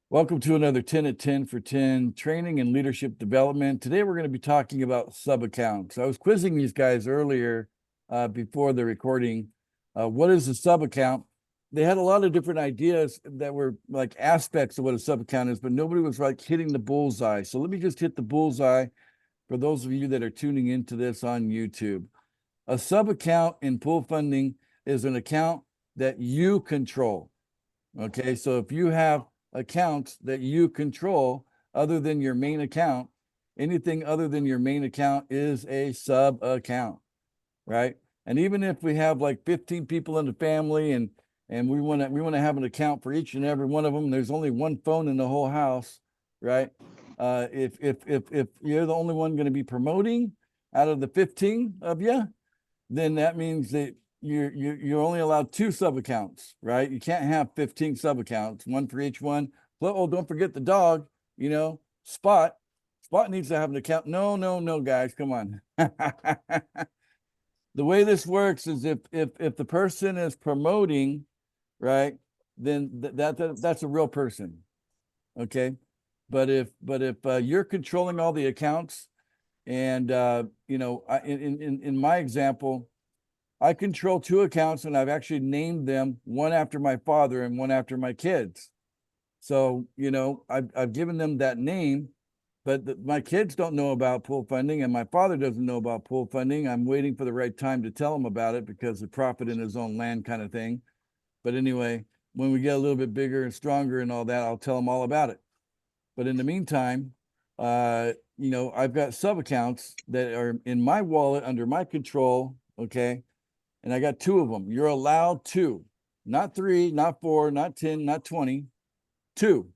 Welcome to another 10 at 10 for 10 training and leadership development. Today, we're going to be talking about sub accounts. I was quizzing these guys earlier before the recording. What is a sub account? They had a lot of different ideas that were like aspects of what a sub account is, but nobody was like hitting the bullseye. So let me just hit the bullseye for those of you that are tuning into this on YouTube. A sub account in pool funding is an account that you control. Okay, so if you have accounts that you control other than your main account, anything other than your main account is a sub account, right? And even if we have like 15 people in the family and we want to have an account for each and every one of them, there's only one phone in the whole house, right? If you're the only one going to be promoting out of the 15 of you, then that means that you're only allowed 2 sub accounts, right? You can't have 15 sub accounts, one for each one. Well, oh, don't forget the dog, Spot. Spot needs to have an account. No, guys, come on. The way this works is if the person is promoting, right, then that's a real person, okay? But if you're controlling all the accounts, and in my example, I control 2 accounts, and I've actually named them, one after my father and one after my kids. So, I've given them that name, but my kids don't know about pool funding, and my father doesn't know about pool funding. I'm waiting for the right time to tell him about it because the profit in his own land kind of thing. But anyway, when we get a little bit bigger and stronger and all that, I'll tell them all about it. But in the meantime, I've got sub accounts that are in my wallet under my control, okay? And I got 2 of them. You're allowed 2, not 3, not 4, not 10, not 20, 2.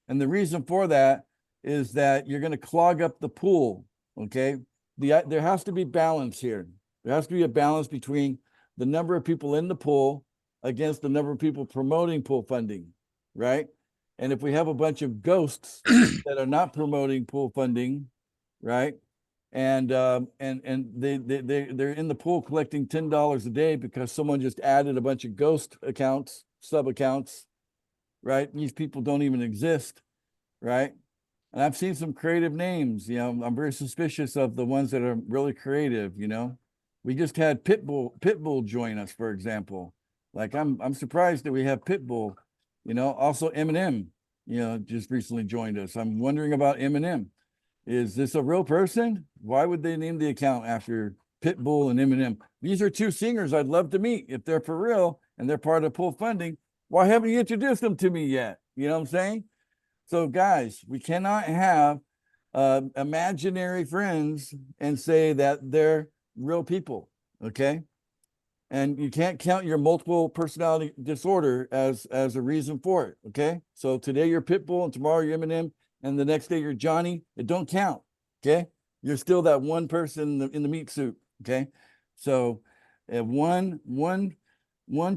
And the reason for that is that you're going to clog up the pool. Okay. There has to be balance here. There has to be a balance between the number of people in the pool against the number of people promoting pool funding. Right. And if we have a bunch of ghosts that are not promoting pool funding, right, and they're in the pool collecting $10 a day because someone just added a bunch of ghost accounts, sub accounts, right? These people don't even exist, right? And I've seen some creative names. I'm very suspicious of the ones that are really creative. We just had Pitbull join us, for example. Like I'm surprised that we have Pitbull. Also Eminem, just recently joined us. I'm wondering about Eminem. Is this a real person? Why would they name the account after Pitbull and Eminem? These are 2 singers I'd love to meet. If they're for real and they're part of pool funding, why haven't you introduced them to me yet? You know what I'm saying? So guys, we cannot have imaginary friends and say that they're real people, okay? And you can't count your multiple personality disorder as a reason for it, okay? So today you're Pitbull and tomorrow you're Eminem and the next day you're Johnny. It don't count, okay? You're still that one person in the meat suit, okay? So one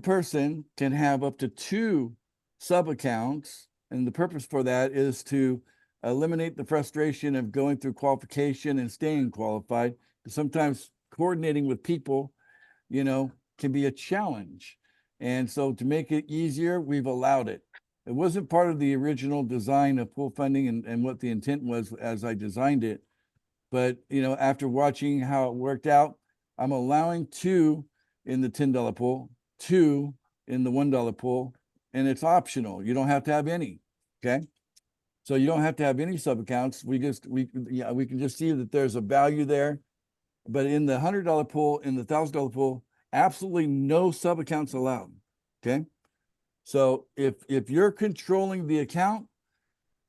person can have up to 2 sub accounts, and the purpose for that is to eliminate the frustration of going through qualification and staying qualified. Sometimes coordinating with people, can be a challenge. And so to make it easier, we've allowed it. It wasn't part of the original design of pool funding and what the intent was as I designed it. But, after watching how it worked out, I'm allowing 2 in the $10 pool, 2 in the $1 pool, and it's optional. You don't have to have any. Okay. So you don't have to have any sub accounts. We can just see that there's a value there. But in the $100 pool, in the $1,000 pool, absolutely no sub accounts allowed. Okay. So if you're controlling the account,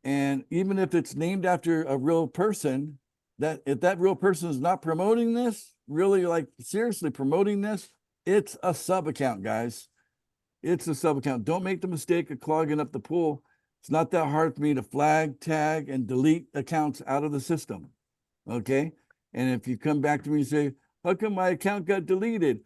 and even if it's named after a real person, that if that real person is not promoting this, really like seriously promoting this, it's a sub account, guys. It's a sub account. Don't make the mistake of clogging up the pool. It's not that hard for me to flag, tag, and delete accounts out of the system. Okay. And if you come back to me and say, how come my account got deleted?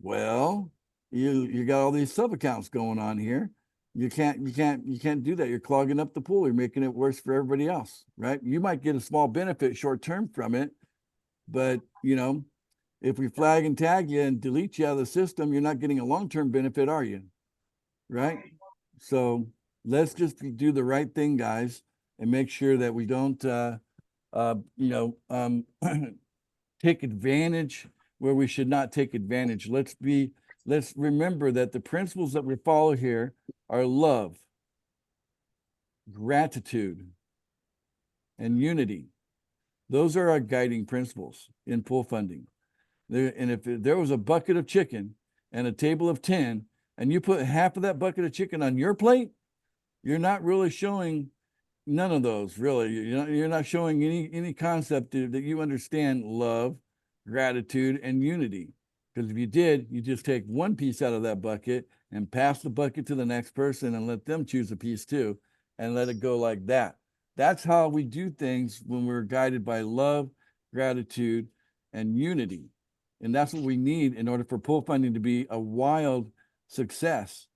Well, you got all these sub accounts going on here. You can't do that. You're clogging up the pool. You're making it worse for everybody else, right? You might get a small benefit short term from it, but if we flag and tag you and delete you out of the system, you're not getting a long term benefit, are you? Right? So let's just do the right thing, guys, and make sure that we don't, take advantage where we should not take advantage. Let's remember that the principles that we follow here are love, gratitude, and unity. Those are our guiding principles in pool funding. And if there was a bucket of chicken and a table of 10, and you put half of that bucket of chicken on your plate, you're not really showing none of those, really. You're not showing any concept that you understand love, gratitude, and unity. Because if you did, you just take one piece out of that bucket and pass the bucket to the next person and let them choose a piece too, and let it go like that. That's how we do things when we're guided by love, gratitude, and unity. And that's what we need in order for pool funding to be a wild success,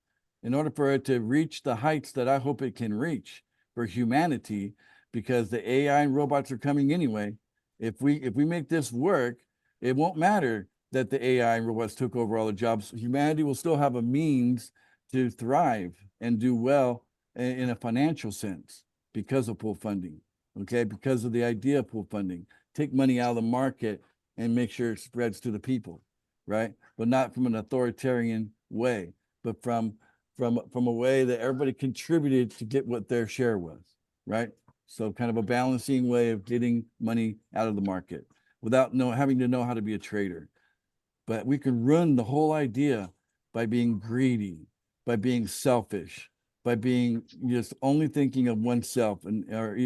in order for it to reach the heights that I hope it can reach for humanity, because the AI and robots are coming anyway. If we make this work, it won't matter that the AI and robots took over all the jobs. Humanity will still have a means to thrive and do well in a financial sense because of pool funding, okay? Because of the idea of pool funding. Take money out of the market and make sure it spreads to the people, right? But not from an authoritarian way, but from a way that everybody contributed to get what their share was, right? So kind of a balancing way of getting money out of the market without having to know how to be a trader. But we can ruin the whole idea by being greedy, by being selfish, by being just only thinking of oneself, and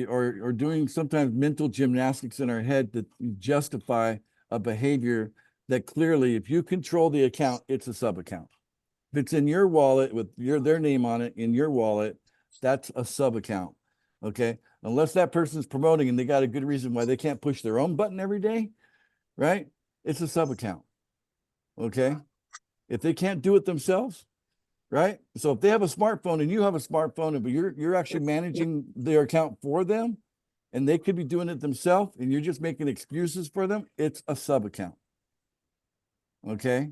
or doing sometimes mental gymnastics in our head to justify a behavior that clearly, if you control the account, it's a sub account. If it's in your wallet with their name on it in your wallet, that's a sub account. Okay. Unless that person's promoting and they got a good reason why they can't push their own button every day, right? It's a sub account. Okay. If they can't do it themselves, right? So if they have a smartphone and you have a smartphone, but you're actually managing their account for them, and they could be doing it themselves, and you're just making excuses for them, it's a sub account. Okay.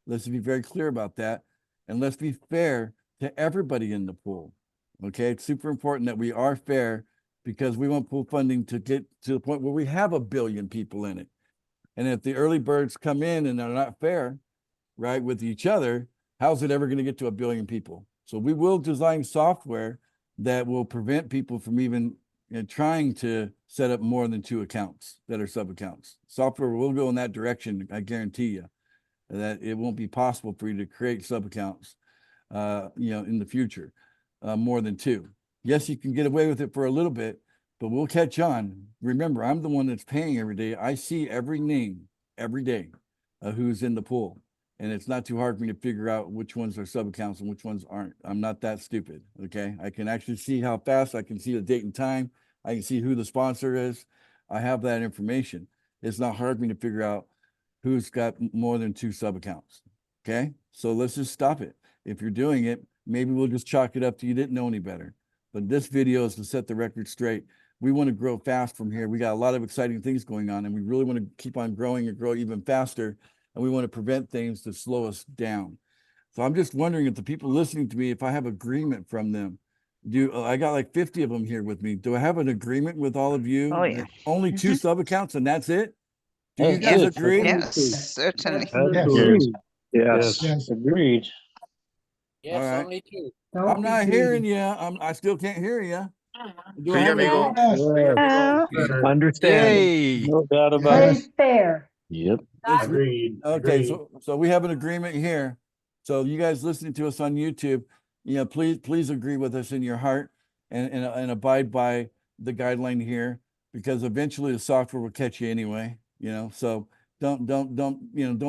Let's be very clear about that. And let's be fair to everybody in the pool. Okay. It's super important that we are fair, because we want pool funding to get to the point where we have 1 billion people in it. And if the early birds come in and they're not fair, right, with each other, how's it ever going to get to 1 billion people? So we will design software that will prevent people from even trying to set up more than 2 accounts that are sub accounts. Software will go in that direction. I guarantee you that it won't be possible for you to create sub accounts, in the future, more than 2. Yes, you can get away with it for a little bit, but we'll catch on. Remember, I'm the one that's paying every day. I see every name every day who's in the pool. And it's not too hard for me to figure out which ones are sub accounts and which ones aren't. I'm not that stupid. Okay. I can actually see how fast. I can see the date and time. I can see who the sponsor is. I have that information. It's not hard for me to figure out who's got more than 2 sub accounts. Okay. So let's just stop it. If you're doing it, maybe we'll just chalk it up to you didn't know any better. But this video is to set the record straight. We want to grow fast from here. We got a lot of exciting things going on, and we really want to keep on growing and grow even faster. And we want to prevent things to slow us down. So I'm just wondering if the people listening to me, if I have agreement from them. I got like 50 of them here with me. Do I have an agreement with all of you? Oh, yeah. Only 2 sub accounts and that's it? Do you That's guys it. agree? Yes, certainly. Agreed. Yes. Yes, agreed. All Yes, right. only 2. I'm not hearing you. I still can't hear you. Do I Sí, have amigo. Yes. Understand. Yay. No doubt about it. fair. Yep. Agreed. Okay, so we have an agreement here. So you guys listening to us on YouTube, please agree with us in your heart and abide by the guideline here, because eventually the software will catch you anyway. So don't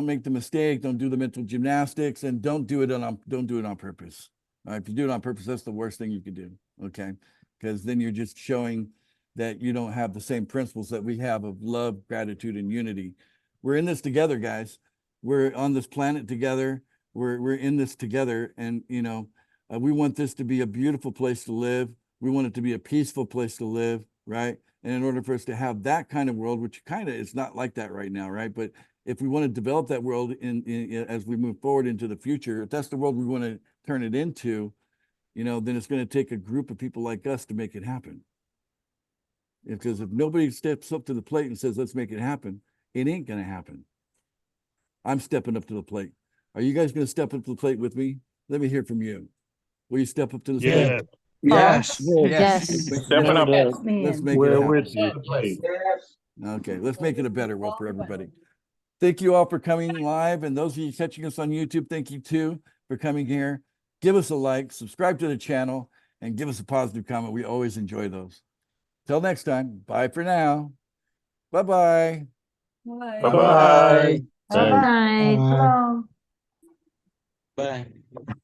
make the mistake. Don't do the mental gymnastics, and don't do it on purpose. All right, if you do it on purpose, that's the worst thing you could do. Okay, because then you're just showing that you don't have the same principles that we have of love, gratitude, and unity. We're in this together, guys. We're on this planet together. We're in this together, and we want this to be a beautiful place to live. We want it to be a peaceful place to live, right? And in order for us to have that kind of world, which kind of is not like that right now, right? But if we want to develop that world as we move forward into the future, if that's the world we want to turn it into, then it's going to take a group of people like us to make it happen. Because if nobody steps up to the plate and says, let's make it happen, it ain't going to happen. I'm stepping up to the plate. Are you guys going to step up to the plate with me? Let me hear from you. Will you step up to the Yeah. plate? Yes. Yes. Yes. Stepping up. Let's make it We're happen. with you. Okay, let's make it a better one for everybody. Thank you all for coming live. And those of you catching us on YouTube, thank you too for coming here. Give us a like, subscribe to the channel, and give us a positive comment. We always enjoy those. Till next time, bye for now. Bye-bye. Bye-bye. Bye. Bye. Bye.